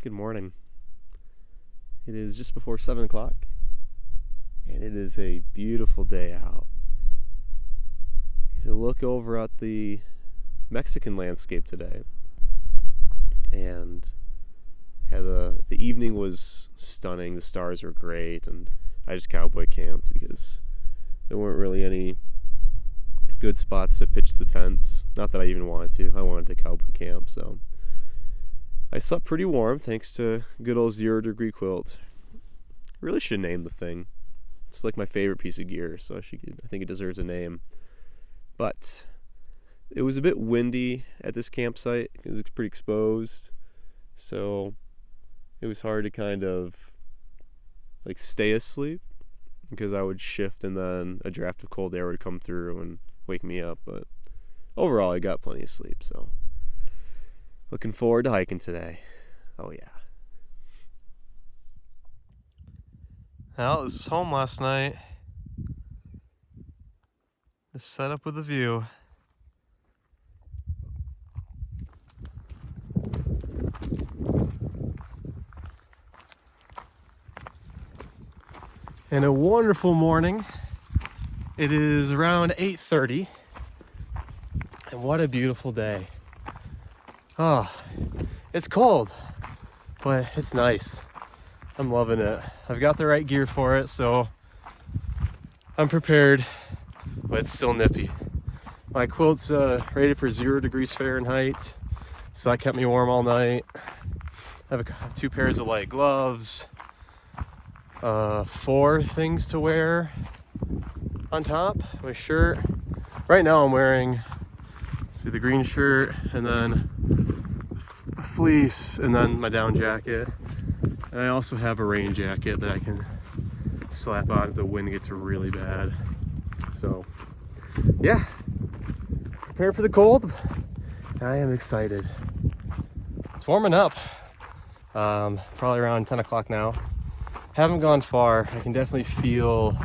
Good morning. It is just before 7 o'clock, and it is a beautiful day out. To look over at the Mexican landscape today, and the evening was stunning. The stars were great, and I just cowboy camped because there weren't really any good spots to pitch the tent. Not that I even wanted to. I wanted to cowboy camp, so I slept pretty warm thanks to good old 0-degree quilt. Really should name the thing. It's like my favorite piece of gear, so I think it deserves a name. But it was a bit windy at this campsite because it's pretty exposed, so it was hard to kind of like stay asleep because I would shift and then a draft of cold air would come through and wake me up. But overall, I got plenty of sleep, so looking forward to hiking today. Oh yeah. Well, this was home last night. Just set up with a view. And a wonderful morning. It is around 8:30. And what a beautiful day. Oh, it's cold, but it's nice. I'm loving it. I've got the right gear for it, so I'm prepared, but it's still nippy. My quilt's rated for 0 degrees Fahrenheit, so that kept me warm all night. I have 2 pairs of light gloves, 4 things to wear on top. My shirt. Right now I'm wearing, see, the green shirt, and then the fleece, and then my down jacket. And I also have a rain jacket that I can slap on if the wind gets really bad. So, yeah, prepare for the cold. I am excited. It's warming up. Probably around 10 o'clock now. Haven't gone far. I can definitely feel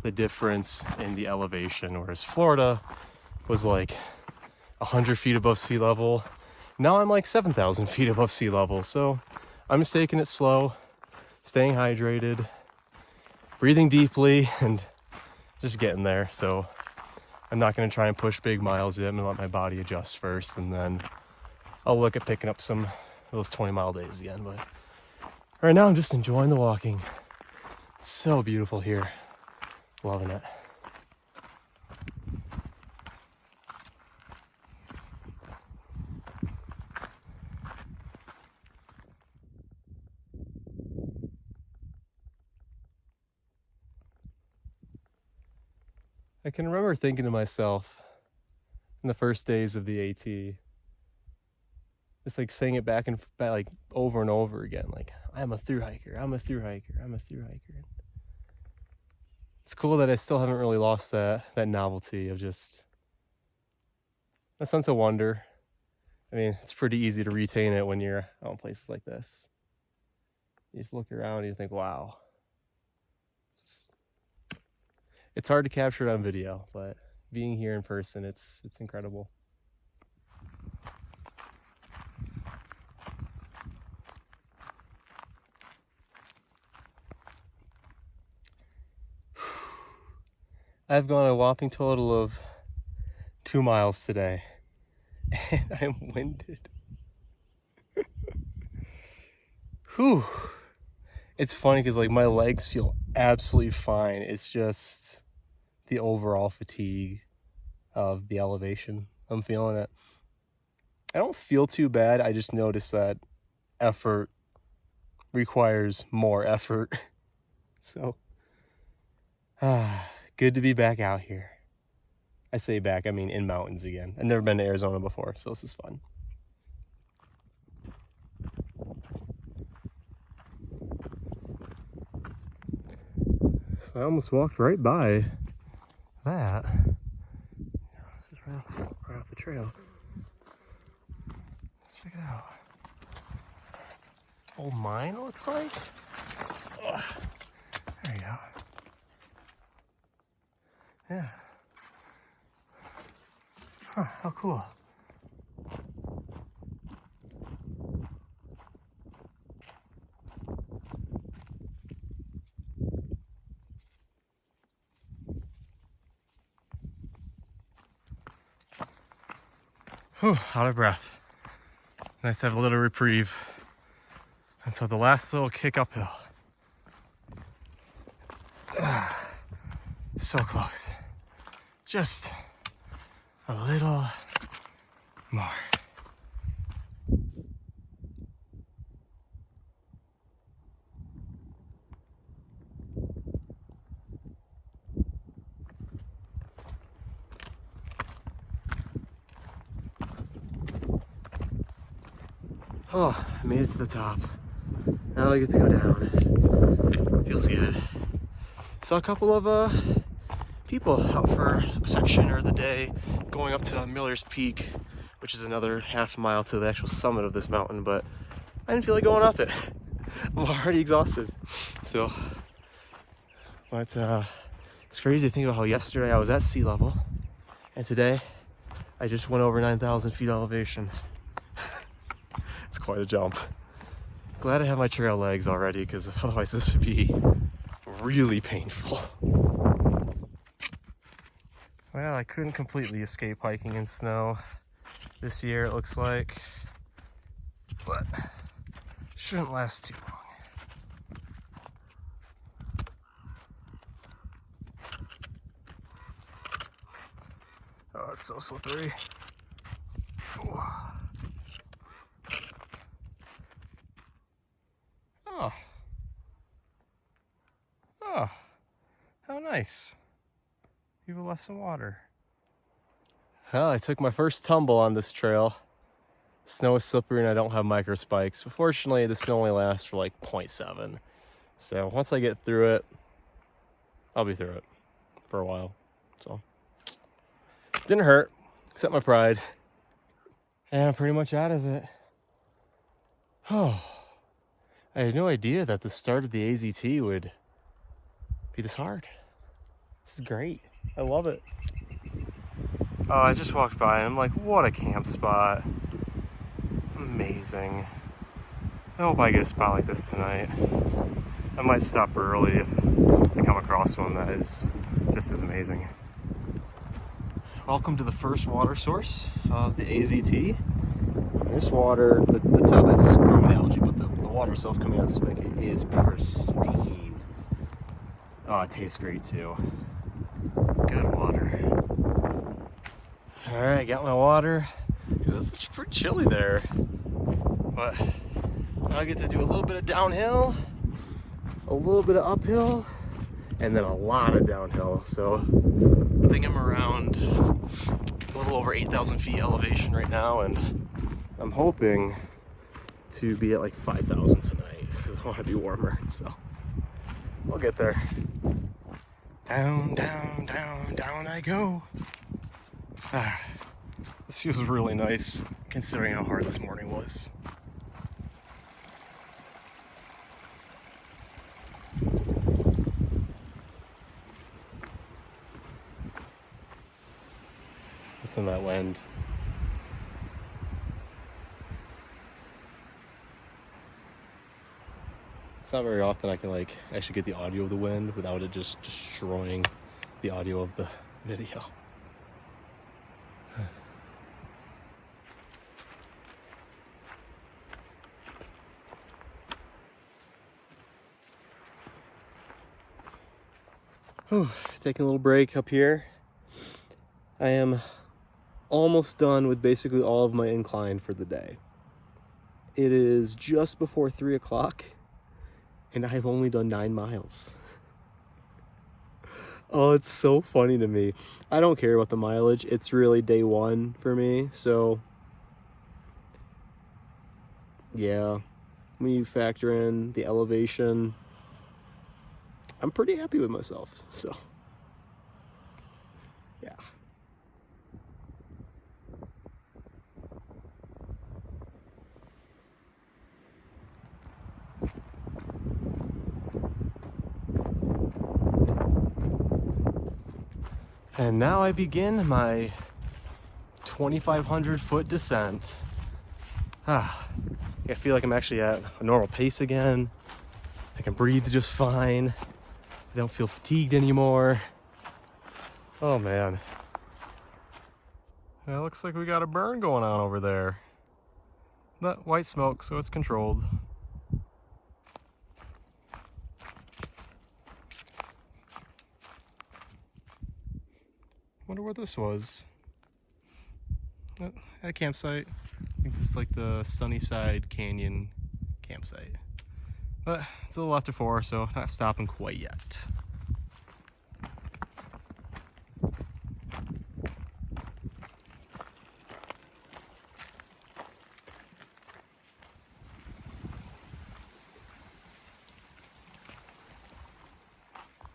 the difference in the elevation, whereas Florida was like 100 feet above sea level. Now I'm like 7,000 feet above sea level, so I'm just taking it slow, staying hydrated, breathing deeply, and just getting there. So I'm not going to try and push big miles yet. I'm going to let my body adjust first, and then I'll look at picking up some of those 20-mile days again. But right now I'm just enjoying the walking. It's so beautiful here. Loving it. I can remember thinking to myself in the first days of the AT, just like saying it back like over and over again, like, I'm a thru-hiker, I'm a thru-hiker, I'm a thru-hiker. It's cool that I still haven't really lost that novelty of just that sense of wonder. I mean, it's pretty easy to retain it when you're out in places like this. You just look around and you think, wow. It's hard to capture it on video, but being here in person, it's incredible. I've gone a whopping total of 2 miles today, and I'm winded. Whew. It's funny because like my legs feel absolutely fine. It's just the overall fatigue of the elevation. I'm feeling it. I don't feel too bad. I just notice that effort requires more effort. So, good to be back out here. I say back, I mean in mountains again. I've never been to Arizona before, so this is fun. So I almost walked right by that. This is right off the trail. Let's check it out. Old mine, it looks like. Ugh. There you go. Yeah. Huh, how cool. Whew, out of breath. Nice to have a little reprieve. And so the last little kick uphill. So close. Just a little more. Oh, I made it to the top. Now I get to go down. Feels good. Saw a couple of people out for a section or the day going up to Miller's Peak, which is another half mile to the actual summit of this mountain, but I didn't feel like going up it. I'm already exhausted. So, but it's crazy to think about how yesterday I was at sea level, and today I just went over 9,000 feet elevation. It's quite a jump. Glad I have my trail legs already, because otherwise this would be really painful. Well, I couldn't completely escape hiking in snow this year, it looks like, but shouldn't last too long. Oh, it's so slippery. Ooh. Oh. Oh, how nice. People left some water. Well, I took my first tumble on this trail. Snow is slippery and I don't have micro spikes. But fortunately, the snow only lasts for like 0.7. So once I get through it, I'll be through it for a while. So didn't hurt, except my pride. And I'm pretty much out of it. Oh, I had no idea that the start of the AZT would be this hard. This is great. I love it. Oh, I just walked by and I'm like, what a camp spot. Amazing. I hope I get a spot like this tonight. I might stop early if I come across one that is just as amazing. Welcome to the first water source of the AZT. And this water, the tub is grown with algae, but the water itself coming out of the spigot is pristine. Oh, it tastes great too. Good water. All right, got my water. It was pretty chilly there, but now I get to do a little bit of downhill, a little bit of uphill, and then a lot of downhill. So I think I'm around a little over 8,000 feet elevation right now, and I'm hoping to be at like 5,000 tonight because I want to be warmer. So we'll get there. Down, down, down, down I go. This feels really nice considering how hard this morning was. Listen to that wind. It's not very often I can like actually get the audio of the wind without it just destroying the audio of the video. Whew, taking a little break up here. I am almost done with basically all of my incline for the day. It is just before 3 o'clock and I've only done 9 miles. Oh, it's so funny to me. I don't care about the mileage. It's really day one for me. So yeah, when you factor in the elevation, I'm pretty happy with myself. So yeah. And now I begin my 2,500 foot descent. I feel like I'm actually at a normal pace again. I can breathe just fine. I don't feel fatigued anymore. Oh man. It looks like we got a burn going on over there. That white smoke, so it's controlled. Wonder what this was. At a campsite. I think this is like the Sunnyside Canyon campsite. But it's a little after 4, so not stopping quite yet.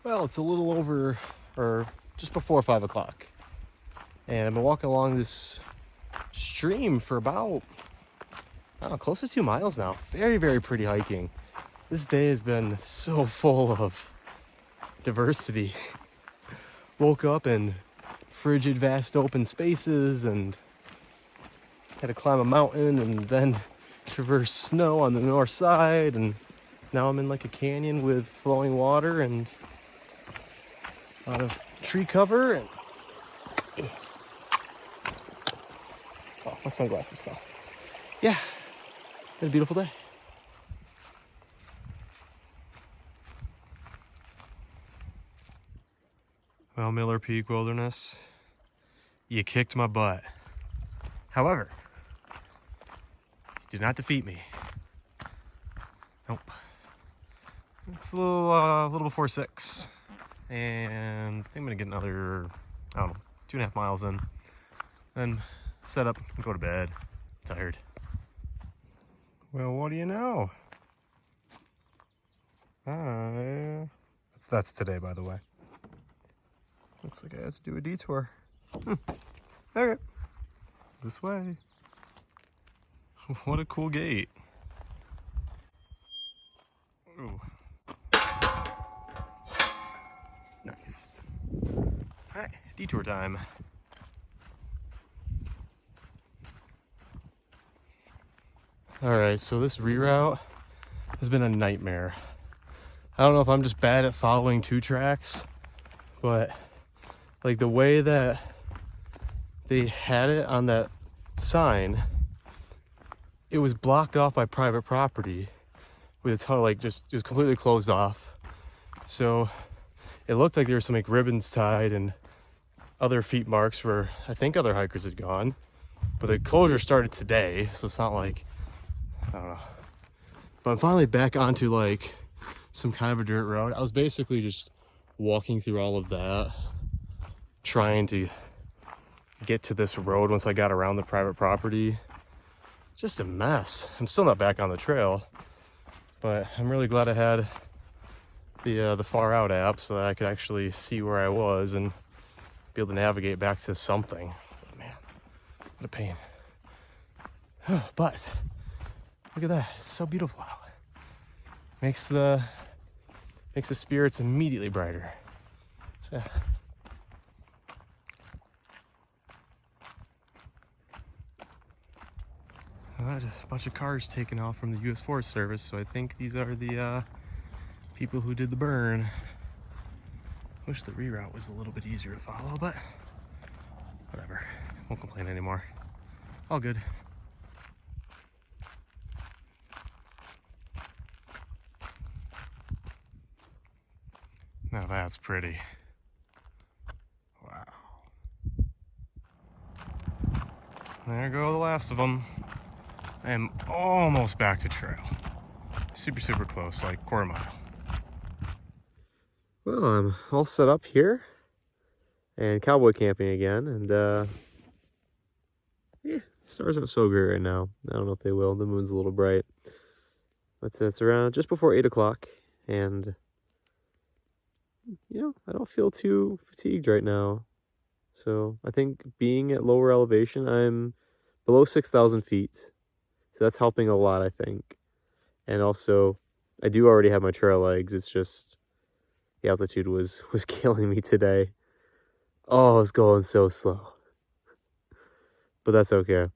Well, it's a little over, or just before 5 o'clock. And I've been walking along this stream for about, I don't know, close to 2 miles now. Very, very pretty hiking. This day has been so full of diversity. Woke up in frigid, vast open spaces and had to climb a mountain and then traverse snow on the north side. And now I'm in like a canyon with flowing water and a lot of tree cover. And oh, my sunglasses fell. Yeah, had a beautiful day. Well, Miller Peak Wilderness, you kicked my butt. However, you did not defeat me. Nope. It's a little before 6, and I think I'm gonna get another, I don't know, 2.5 miles in, then set up and go to bed. Tired. Well, what do you know? That's today, by the way. Looks like I have to do a detour. Okay. This way. What a cool gate. Ooh. Nice. Alright, detour time. Alright, so this reroute has been a nightmare. I don't know if I'm just bad at following 2 tracks, but like the way that they had it on that sign, it was blocked off by private property with a ton of it was completely closed off. So it looked like there were some like ribbons tied and other feet marks where I think other hikers had gone. But the closure started today, so it's not like, I don't know. But I'm finally back onto like some kind of a dirt road. I was basically just walking through all of that, trying to get to this road once I got around the private property. Just a mess. I'm still not back on the trail, but I'm really glad I had the Far Out app so that I could actually see where I was and be able to navigate back to something. Oh, man, what a pain. But look at that, it's so beautiful out. Makes the spirits immediately brighter. So I had a bunch of cars taken off from the U.S. Forest Service, so I think these are the people who did the burn. Wish the reroute was a little bit easier to follow, but whatever. Won't complain anymore. All good. Now that's pretty. Wow. There go the last of them. I am almost back to trail. Super, super close, like quarter mile. Well, I'm all set up here and cowboy camping again, and yeah, stars aren't so great right now. I don't know if they will. The moon's a little bright, but it's around just before 8 o'clock, and you know, I don't feel too fatigued right now. So I think being at lower elevation, I'm below 6,000 feet. So that's helping a lot, I think. And also, I do already have my trail legs. It's just the altitude was killing me today. Oh, it's going so slow. But that's okay.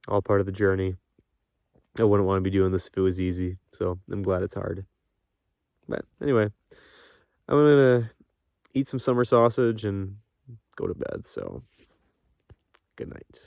All part of the journey. I wouldn't want to be doing this if it was easy. So I'm glad it's hard. But anyway, I'm going to eat some summer sausage and go to bed. So Good night.